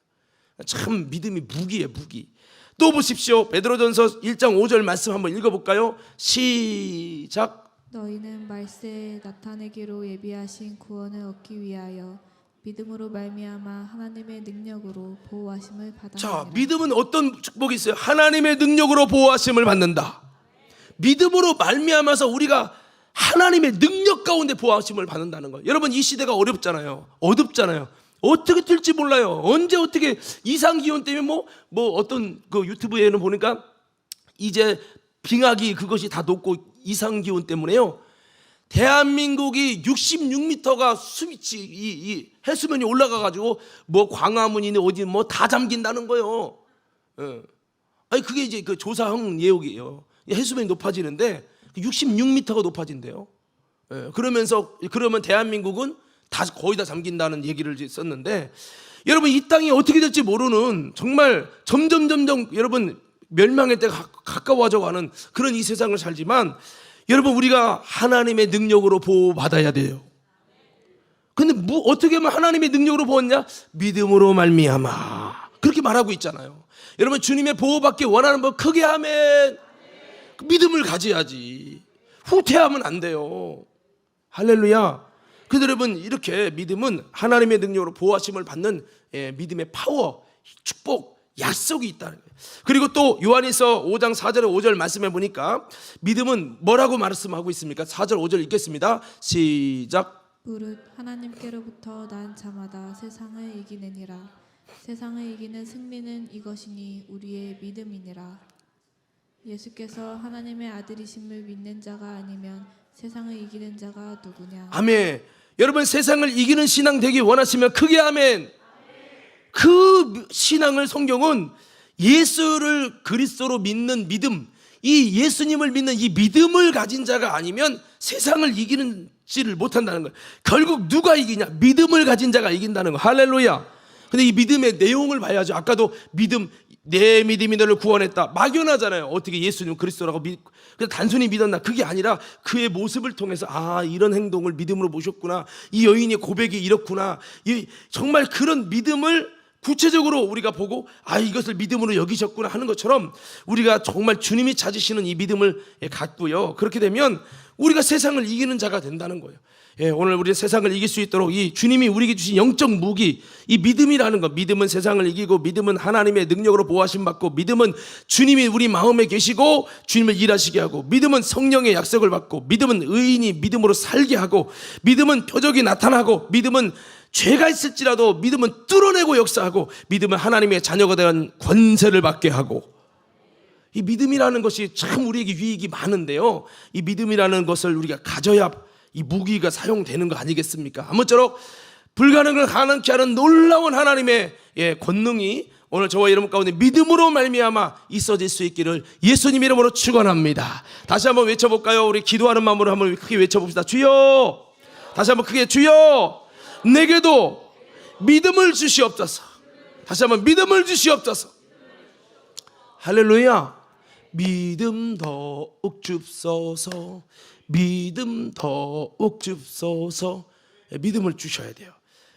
참 믿음이 무기예요, 무기. 또 보십시오. 베드로전서 1장 5절 말씀 한번 읽어볼까요? 시작. 너희는 말세에 나타내기로 예비하신 구원을 얻기 위하여 믿음으로 말미암아 하나님의 능력으로 보호하심을 받았느니라. 자, 믿음은 어떤 축복이 있어요? 하나님의 능력으로 보호하심을 받는다. 믿음으로 말미암아서 우리가 하나님의 능력 가운데 보호하심을 받는다는 거예요. 여러분, 이 시대가 어렵잖아요. 어둡잖아요. 어떻게 될지 몰라요. 언제 어떻게 이상기온 때문에 뭐 어떤 그 유튜브에는 보니까 이제 빙하기 그것이 다 녹고 이상기온 때문에요, 대한민국이 66m가 이 해수면이 올라가가지고 뭐 광화문이니 어디 뭐 다 잠긴다는 거예요. 예. 아니 그게 이제 그 조사형 예옥이에요. 해수면이 높아지는데 66m가 높아진대요. 예. 그러면 대한민국은 다 거의 다 잠긴다는 얘기를 썼는데, 여러분 이 땅이 어떻게 될지 모르는, 정말 점점 여러분 멸망의 때가 가까워져 가는 그런 이 세상을 살지만, 여러분 우리가 하나님의 능력으로 보호받아야 돼요. 근데 어떻게 하면 하나님의 능력으로 보았냐? 믿음으로 말미암아, 그렇게 말하고 있잖아요. 여러분 주님의 보호받기 원하는 법 크게 하면 믿음을 가져야지. 후퇴하면 안 돼요. 할렐루야. 그래서 여러분 이렇게 믿음은 하나님의 능력으로 보호하심을 받는 믿음의 파워, 축복, 약속이 있다는 거예요. 그리고 또 요한일서 5장 4절에 5절 말씀해 보니까 믿음은 뭐라고 말씀하고 있습니까? 4절 5절 읽겠습니다. 시작. 무릇 하나님께로부터 난 자마다 세상을 이기느니라. 세상을 이기는 승리는 이것이니 우리의 믿음이니라. 예수께서 하나님의 아들이심을 믿는 자가 아니면 세상을 이기는 자가 누구냐? 아멘. 여러분 세상을 이기는 신앙 되기 원하시면 크게 아멘. 그 신앙을 성경은 예수를 그리스도로 믿는 믿음, 이 예수님을 믿는 이 믿음을 가진 자가 아니면 세상을 이기는지를 못한다는 거예요. 결국 누가 이기냐? 믿음을 가진 자가 이긴다는 거예요. 할렐루야. 근데 이 믿음의 내용을 봐야죠. 아까도 내 믿음이 너를 구원했다. 막연하잖아요. 어떻게 예수님 그리스도라고 그냥 단순히 믿었나? 그게 아니라 그의 모습을 통해서 이런 행동을 믿음으로 보셨구나. 이 여인의 고백이 이렇구나. 정말 그런 믿음을 구체적으로 우리가 보고 이것을 믿음으로 여기셨구나 하는 것처럼 우리가 정말 주님이 찾으시는 이 믿음을 갖고요. 그렇게 되면 우리가 세상을 이기는 자가 된다는 거예요. 오늘 우리 세상을 이길 수 있도록 이 주님이 우리에게 주신 영적 무기, 이 믿음이라는 것, 믿음은 세상을 이기고, 믿음은 하나님의 능력으로 보호하심 받고, 믿음은 주님이 우리 마음에 계시고 주님을 일하시게 하고, 믿음은 성령의 약속을 받고, 믿음은 의인이 믿음으로 살게 하고, 믿음은 표적이 나타나고, 믿음은 죄가 있을지라도 믿음은 뚫어내고 역사하고, 믿음은 하나님의 자녀가 되는 권세를 받게 하고. 이 믿음이라는 것이 참 우리에게 유익이 많은데요, 이 믿음이라는 것을 우리가 가져야 이 무기가 사용되는 거 아니겠습니까? 아무쪼록 불가능을 가능케 하는 놀라운 하나님의 권능이 오늘 저와 여러분 가운데 믿음으로 말미암아 있어질 수 있기를 예수님 이름으로 축원합니다. 다시 한번 외쳐볼까요? 우리 기도하는 마음으로 한번 크게 외쳐봅시다. 주여, 다시 한번 크게, 주여 내게도 믿음을 주시옵소서. 다시 한번 믿음을 주시옵소서. 할렐루야. 믿음 더욱 줍소서. 믿음 더욱 줍소서. 믿음을 주셔야 돼요.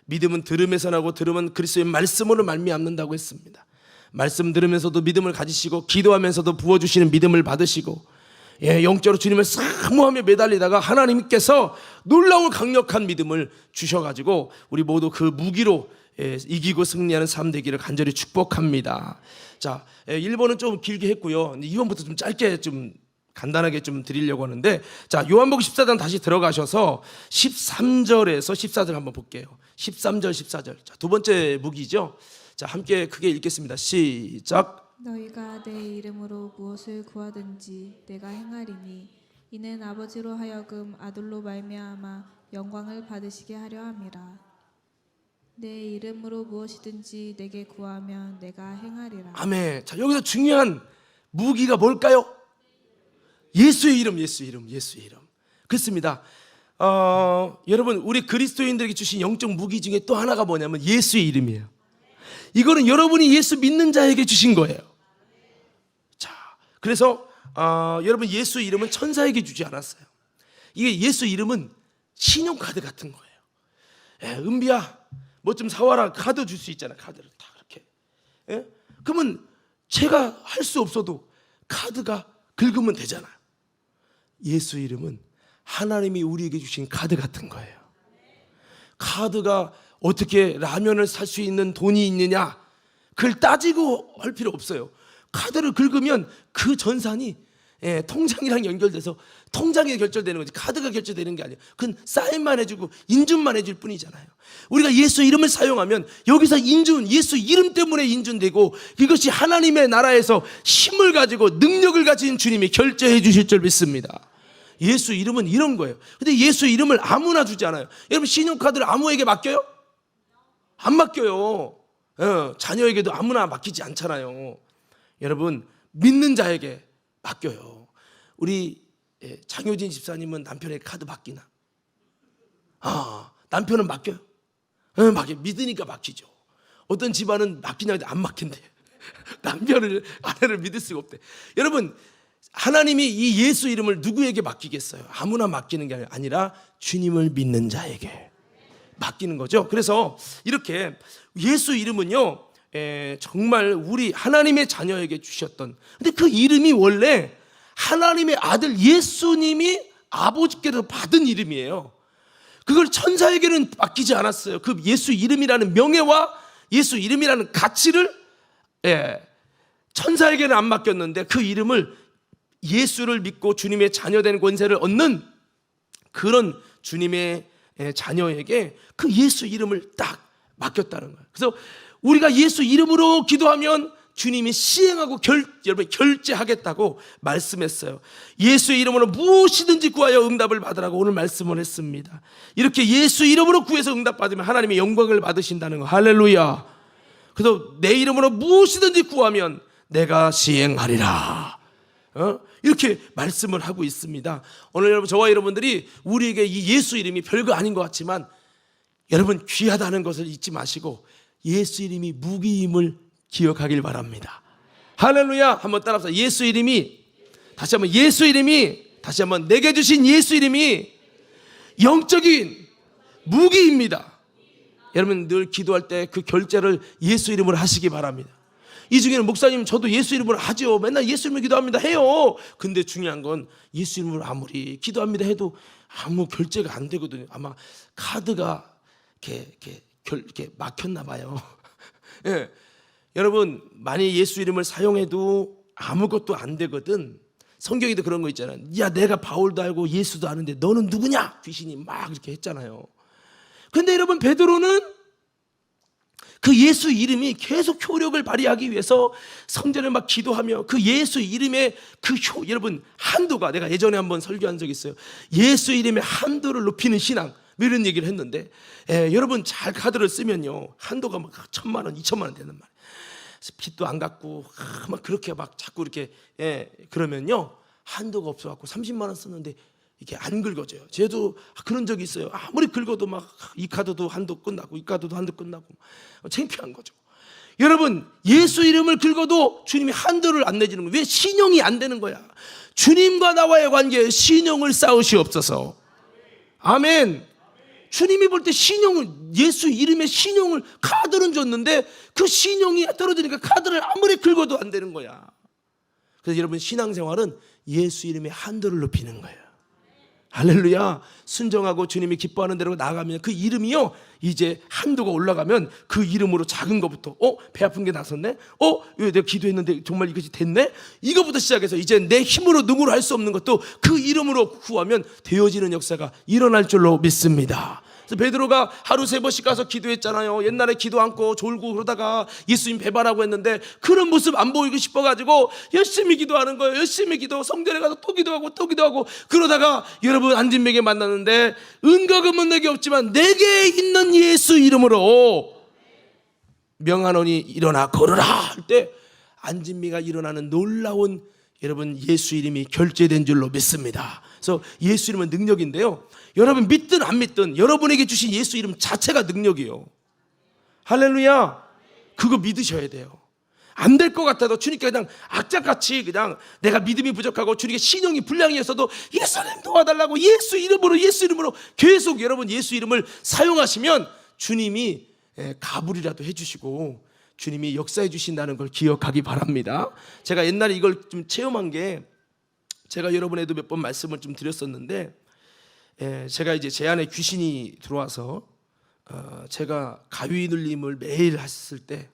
믿음은 들음에서 나고 들음은 그리스도의 말씀으로 말미암는다고 했습니다. 말씀 들으면서도 믿음을 가지시고 기도하면서도 부어주시는 믿음을 받으시고, 영적으로 주님을 사모하며 매달리다가 하나님께서 놀라운 강력한 믿음을 주셔가지고 우리 모두 그 무기로 이기고 승리하는 삶 되기를 간절히 축복합니다. 자, 1번은 좀 길게 했고요. 2번부터 좀 짧게 좀 간단하게 좀 드리려고 하는데, 자, 요한복음 14장 다시 들어가셔서 13절에서 14절 한번 볼게요. 13절 14절. 자, 두 번째 무기죠. 자, 함께 크게 읽겠습니다. 시작. 너희가 내 이름으로 무엇을 구하든지 내가 행하리니 이는 아버지로 하여금 아들로 말미암아 영광을 받으시게 하려 함이라. 내 이름으로 무엇이든지 내게 구하면 내가 행하리라. 아멘. 자, 여기서 중요한 무기가 뭘까요? 예수의 이름, 예수의 이름, 예수의 이름. 그렇습니다. 여러분, 우리 그리스도인들에게 주신 영적 무기 중에 또 하나가 뭐냐면 예수의 이름이에요. 이거는 여러분이 예수 믿는 자에게 주신 거예요. 자, 그래서 여러분, 예수 이름은 천사에게 주지 않았어요. 이게 예수 이름은 신용카드 같은 거예요. 은비야, 뭐 좀 사와라. 카드 줄 수 있잖아. 카드를 다 이렇게. 그러면 제가 할 수 없어도 카드가 긁으면 되잖아요. 예수 이름은 하나님이 우리에게 주신 카드 같은 거예요. 카드가 어떻게 라면을 살 수 있는 돈이 있느냐, 그걸 따지고 할 필요 없어요. 카드를 긁으면 그 전산이 통장이랑 연결돼서 통장에 결제되는 거지, 카드가 결제되는 게 아니에요. 그건 사인만 해주고 인준만 해줄 뿐이잖아요. 우리가 예수 이름을 사용하면 여기서 인준, 예수 이름 때문에 인준되고, 이것이 하나님의 나라에서 힘을 가지고 능력을 가진 주님이 결제해 주실 줄 믿습니다. 예수 이름은 이런 거예요. 근데 예수 이름을 아무나 주지 않아요. 여러분, 신용카드를 아무에게 맡겨요? 안 맡겨요. 자녀에게도 아무나 맡기지 않잖아요. 여러분, 믿는 자에게 맡겨요. 우리 장효진 집사님은 남편에게 카드 맡기나? 남편은 맡겨요? 맡겨. 믿으니까 맡기죠. 어떤 집안은 맡기냐 해도 안 맡긴대. 남편을, 아내를 믿을 수가 없대. 여러분, 하나님이 이 예수 이름을 누구에게 맡기겠어요? 아무나 맡기는 게 아니라 주님을 믿는 자에게 맡기는 거죠. 그래서 이렇게 예수 이름은요, 정말 우리 하나님의 자녀에게 주셨던, 근데 그 이름이 원래 하나님의 아들 예수님이 아버지께서 받은 이름이에요. 그걸 천사에게는 맡기지 않았어요. 그 예수 이름이라는 명예와 예수 이름이라는 가치를 천사에게는 안 맡겼는데, 그 이름을 예수를 믿고 주님의 자녀된 권세를 얻는 그런 주님의 자녀에게 그 예수 이름을 딱 맡겼다는 거예요. 그래서 우리가 예수 이름으로 기도하면 주님이 시행하고 여러분 결제하겠다고 말씀했어요. 예수의 이름으로 무엇이든지 구하여 응답을 받으라고 오늘 말씀을 했습니다. 이렇게 예수 이름으로 구해서 응답받으면 하나님의 영광을 받으신다는 거. 할렐루야. 그래서 내 이름으로 무엇이든지 구하면 내가 시행하리라, 이렇게 말씀을 하고 있습니다. 오늘 여러분, 저와 여러분들이 우리에게 이 예수 이름이 별거 아닌 것 같지만 여러분, 귀하다는 것을 잊지 마시고 예수 이름이 무기임을 기억하길 바랍니다. 할렐루야. 한번 따라합시다. 예수 이름이, 다시 한번, 예수 이름이, 다시 한번, 내게 주신 예수 이름이 영적인 무기입니다. 여러분, 늘 기도할 때 그 결제를 예수 이름으로 하시기 바랍니다. 이 중에는 목사님, 저도 예수 이름으로 하죠. 맨날 예수 이름으로 기도합니다 해요. 근데 중요한 건 예수 이름으로 아무리 기도합니다 해도 아무 결제가 안 되거든요. 아마 카드가 이렇게 막혔나 봐요. 예. 여러분, 만약 예수 이름을 사용해도 아무것도 안 되거든. 성경에도 그런 거 있잖아요. 야, 내가 바울도 알고 예수도 아는데 너는 누구냐? 귀신이 막 이렇게 했잖아요. 근데 여러분, 베드로는 그 예수 이름이 계속 효력을 발휘하기 위해서 성전에 막 기도하며 그 예수 이름의 여러분 한도가, 내가 예전에 한번 설교한 적이 있어요. 예수 이름의 한도를 높이는 신앙, 이런 얘기를 했는데, 여러분 잘 카드를 쓰면요 한도가 막 1,000만 원, 2,000만 원 되는 말이에요. 빚도 안 갚고 막 그렇게 막 자꾸 이렇게 그러면요 한도가 없어갖고 30만 원 썼는데 이게 안 긁어져요. 저도 그런 적이 있어요. 아무리 긁어도 막 이 카드도 한도 끝나고 이 카드도 한도 끝나고 창피한 거죠. 여러분 예수 이름을 긁어도 주님이 한도를 안 내주는 거예요. 왜? 신용이 안 되는 거야. 주님과 나와의 관계에 신용을 쌓으시옵소서. 아멘. 주님이 볼 때 신용을, 예수 이름의 신용을, 카드는 줬는데 그 신용이 떨어지니까 카드를 아무리 긁어도 안 되는 거야. 그래서 여러분 신앙생활은 예수 이름의 한도를 높이는 거예요. 할렐루야. 순종하고 주님이 기뻐하는 대로 나아가면 그 이름이요 이제 한도가 올라가면 그 이름으로 작은 것부터 배 아픈 게 나섰네, 왜 내가 기도했는데 정말 이것이 됐네, 이거부터 시작해서 이제 내 힘으로 능으로 할 수 없는 것도 그 이름으로 구하면 되어지는 역사가 일어날 줄로 믿습니다. 그래서 베드로가 하루 3번씩 가서 기도했잖아요. 옛날에 기도 않고 졸고 그러다가 예수님 배반하고 했는데 그런 모습 안 보이고 싶어가지고 열심히 기도하는 거예요. 열심히 성전에 가서 또 기도하고 그러다가 여러분 안진맥에 만났는데 은과금은 내게 없지만 내게 있는 예수 이름으로 명하노니 일어나 걸으라 할 때 안진미가 일어나는 놀라운 여러분 예수 이름이 결제된 줄로 믿습니다. 그래서 예수 이름은 능력인데요, 여러분 믿든 안 믿든 여러분에게 주신 예수 이름 자체가 능력이에요. 할렐루야. 그거 믿으셔야 돼요. 안 될 것 같아도 주님께 그냥 악착같이 그냥 내가 믿음이 부족하고 주님께 신용이 불량이었어도 예수님 도와달라고 예수 이름으로 계속 여러분 예수 이름을 사용하시면 주님이 가불이라도 해주시고 주님이 역사해 주신다는 걸 기억하기 바랍니다. 제가 옛날에 이걸 좀 체험한 게, 제가 여러분에도 몇 번 말씀을 좀 드렸었는데, 제가 이제 제 안에 귀신이 들어와서 제가 가위 눌림을 매일 했을 때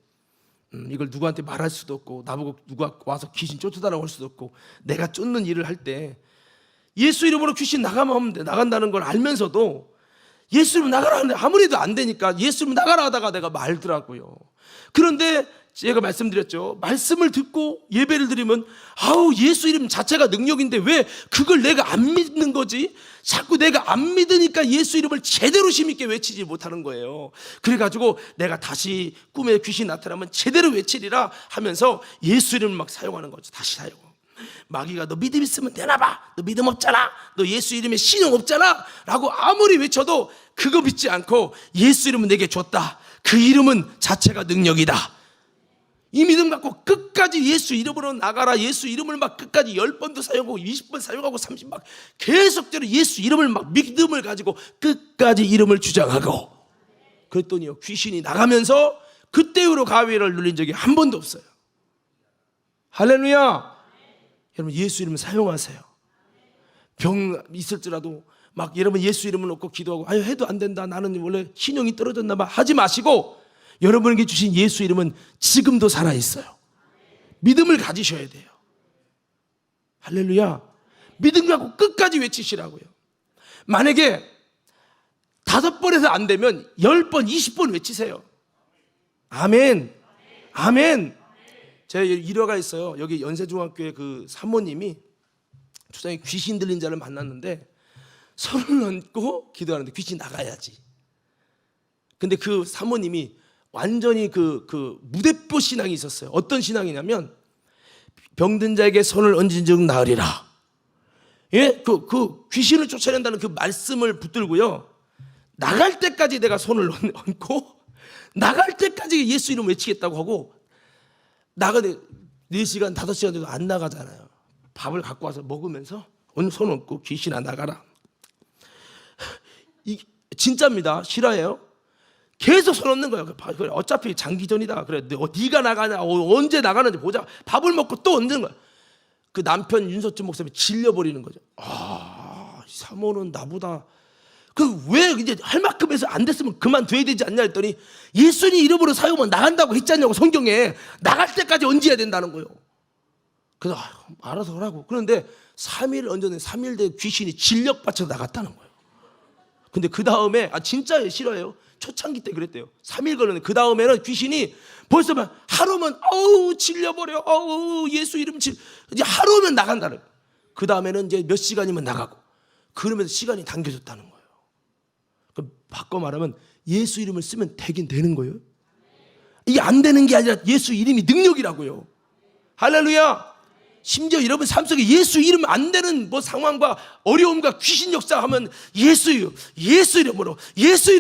이걸 누구한테 말할 수도 없고 나보고 누가 와서 귀신 쫓아다라고 할 수도 없고 내가 쫓는 일을 할 때 예수 이름으로 귀신 나간다는 걸 알면서도 예수 이름 나가라 하는데 아무래도 안 되니까 예수 이름 나가라 하다가 내가 말더라고요. 그런데 제가 말씀드렸죠. 말씀을 듣고 예배를 드리면 예수 이름 자체가 능력인데 왜 그걸 내가 안 믿는 거지? 자꾸 내가 안 믿으니까 예수 이름을 제대로 힘있게 외치지 못하는 거예요. 그래가지고 내가 다시 꿈에 귀신 나타나면 제대로 외치리라 하면서 예수 이름을 막 사용하는 거죠. 다시 사용. 마귀가 너 믿음 있으면 되나봐, 너 믿음 없잖아, 너 예수 이름에 신용 없잖아 라고 아무리 외쳐도 그거 믿지 않고 예수 이름은 내게 줬다, 그 이름은 자체가 능력이다, 이 믿음 갖고 끝까지 예수 이름으로 나가라, 예수 이름을 막 끝까지 10번도 사용하고 20번 사용하고 30번 막 계속대로 예수 이름을 막 믿음을 가지고 끝까지 이름을 주장하고 그랬더니요 귀신이 나가면서 그때 이후로 가위를 눌린 적이 한 번도 없어요. 할렐루야. 여러분 예수 이름 사용하세요. 병 있을지라도 막 여러분 예수 이름을 놓고 기도하고 해도 안 된다, 나는 원래 신용이 떨어졌나 봐 하지 마시고 여러분에게 주신 예수 이름은 지금도 살아있어요. 믿음을 가지셔야 돼요. 할렐루야. 믿음 갖고 끝까지 외치시라고요. 만약에 5번에서 안 되면 10번 20번 외치세요. 아멘. 아멘. 제가 일화가 있어요. 여기 연세중학교에 그 사모님이 주장에 귀신 들린 자를 만났는데 손을 얹고 기도하는데 귀신 나가야지. 근데 그 사모님이 완전히 그 무대뽀 신앙이 있었어요. 어떤 신앙이냐면 병든 자에게 손을 얹은 즉 나으리라. 예, 그 귀신을 쫓아낸다는 그 말씀을 붙들고요. 나갈 때까지 내가 손을 얹고 나갈 때까지 예수 이름 외치겠다고 하고 나가는데 4시간 5시간 정도 안 나가잖아요. 밥을 갖고 와서 먹으면서 손 얹고 귀신아 나가라. 진짜입니다. 실화예요. 계속 손 얹는 거예요. 어차피 장기전이다. 그래, 네가 나가냐, 언제 나가는지 보자. 밥을 먹고 또 얹는 거야. 그 남편 윤석준 목사님이 질려버리는 거죠. 이 사모는 나보다 왜 이제 할 만큼 해서 안 됐으면 그만둬야 되지 않냐 했더니 예수님 이름으로 사용하면 나간다고 했잖냐고, 성경에. 나갈 때까지 얹어야 된다는 거예요. 그래서 알아서 하라고. 그런데 3일 얹었는데 3일 뒤에 귀신이 진력 받쳐 나갔다는 거예요. 근데 그 다음에 진짜 싫어요. 초창기 때 그랬대요. 3일 걸렸는데 그 다음에는 귀신이 벌써 막 하루면 질려버려. 예수 이름 이제 하루면 나간다는 거예요. 그 다음에는 이제 몇 시간이면 나가고, 그러면서 시간이 당겨졌다는 거예요. 그럼 바꿔 말하면 예수 이름을 쓰면 되긴 되는 거예요. 이게 안 되는 게 아니라 예수 이름이 능력이라고요. 할렐루야. 심지어 여러분 삶 속에 예수 이름 안 되는 뭐 상황과 어려움과 귀신 역사하면 예수 이름으로 예수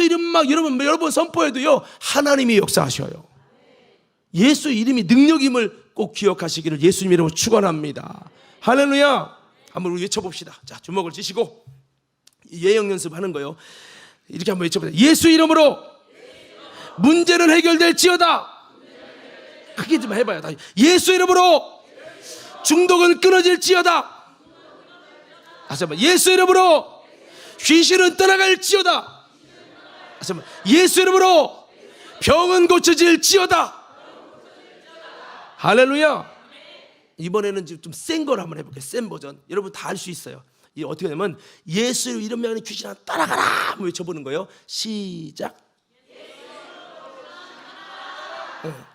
이름 막 여러분 선포해도요, 하나님이 역사하셔요. 예수 이름이 능력임을 꼭 기억하시기를 예수님 이름으로 축원합니다. 할렐루야. 한번 우리 외쳐봅시다. 자, 주먹을 쥐시고 예형 연습하는 거예요. 이렇게 한번 외쳐보세요. 예수 이름으로 문제는 해결될지어다. 크게 좀 해봐요. 다시. 예수 이름으로 중독은 끊어질지어다. 다시 한번. 예수 이름으로 귀신은 떠나갈지어다. 다시 한번. 예수 이름으로 병은 고쳐질지어다. 할렐루야. 이번에는 좀 센 걸 한번 해볼게요. 센 버전. 여러분 다 할 수 있어요. 이 어떻게 하냐면 예수 이름 명하는 귀신아 따라가라 한번 외쳐보는 거예요. 시작.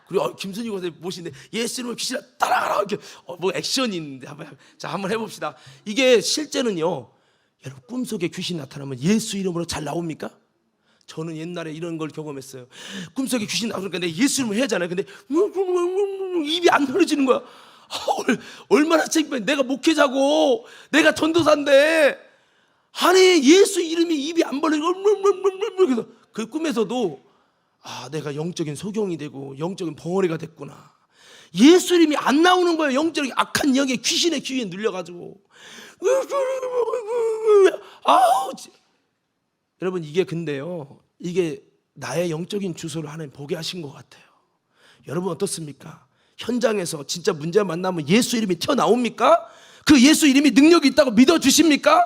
그리고 김순희 권사님 모시는데 예수 이름으로 귀신아 따라가라 이렇게 뭐 액션이 있는데 한번 해봅시다. 이게 실제는요, 여러분 꿈속에 귀신 나타나면 예수 이름으로 잘 나옵니까? 저는 옛날에 이런 걸 경험했어요. 꿈속에 귀신 나오니까 내가 예수 이름으로 해야잖아요. 근데 입이 안 벌어지는 거야. 얼마나 창피해. 내가 목회자고 내가 전도사인데 아니 예수 이름이 입이 안 벌리고 그래서 그 꿈에서도 내가 영적인 소경이 되고 영적인 벙어리가 됐구나. 예수 이름이 안 나오는 거예요. 영적인 악한 영의 귀신의 귀에 눌려가지고 여러분 이게 근데요, 이게 나의 영적인 주소를 하나님 보게 하신 것 같아요. 여러분 어떻습니까? 현장에서 진짜 문제 만나면 예수 이름이 튀어나옵니까? 그 예수 이름이 능력이 있다고 믿어주십니까?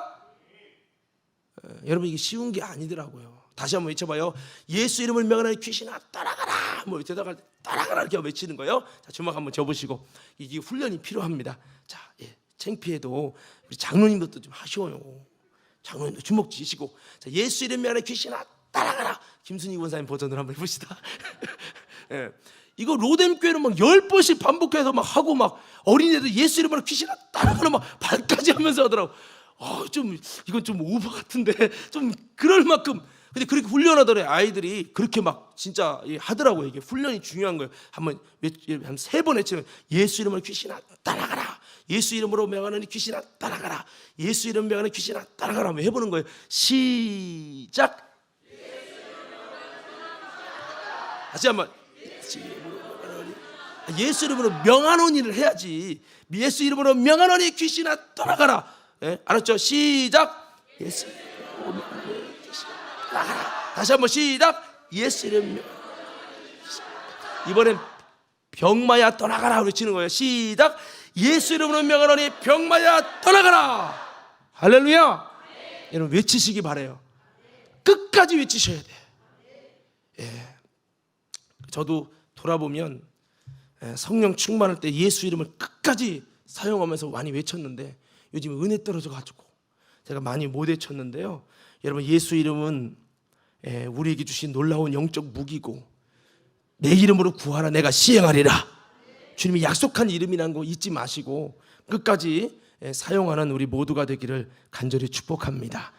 여러분 이게 쉬운 게 아니더라고요. 다시 한번 외쳐봐요. 예수 이름을 명하는 귀신아 따라가라. 뭐 대답할 때 따라가라 이렇게 외치는 거예요. 자, 주먹 한번 접으시고. 이게 훈련이 필요합니다. 자, 창피해도 우리 장로님도 좀 하셔요. 장로님도 주먹 쥐시고. 자, 예수 이름 명하는 귀신아 따라가라. 김순희 권사님 버전으로 한번 해봅시다. 예. 이거 로뎀교회는 막 10번씩 반복해서 막 하고 막 어린애들 예수 이름으로 귀신아 따라가라 막 발까지 하면서 하더라고. 이건 좀 오버 같은데 좀 그럴 만큼. 근데 그렇게 훈련하더래. 아이들이 그렇게 막 진짜 하더라고요. 이게 훈련이 중요한 거예요. 한 3번 외치면 예수 이름으로 귀신아 따라가라. 예수 이름으로 명하는 귀신아 따라가라. 예수 이름 명하는 귀신아 따라가라. 한번 해보는 거예요. 시작. 다시 한번. 예수 이름으로 명하노니를 해야지. 예수 이름으로 명하노니 귀신아 떠나가라. 알았죠? 시작. 예수 이름으로 명하노니 귀신아 떠나가라. 다시 한번 시작. 예수 이름 이번엔 병마야 떠나가라 외치는 거예요. 시작. 예수 이름으로 명하노니 병마야 떠나가라. 할렐루야. 여러분 외치시기 바라요. 끝까지 외치셔야 돼. 저도 돌아보면 성령 충만할 때 예수 이름을 끝까지 사용하면서 많이 외쳤는데 요즘 은혜 떨어져가지고 제가 많이 못 외쳤는데요. 여러분 예수 이름은 우리에게 주신 놀라운 영적 무기고 내 이름으로 구하라 내가 시행하리라. 주님이 약속한 이름이라는 거 잊지 마시고 끝까지 사용하는 우리 모두가 되기를 간절히 축복합니다.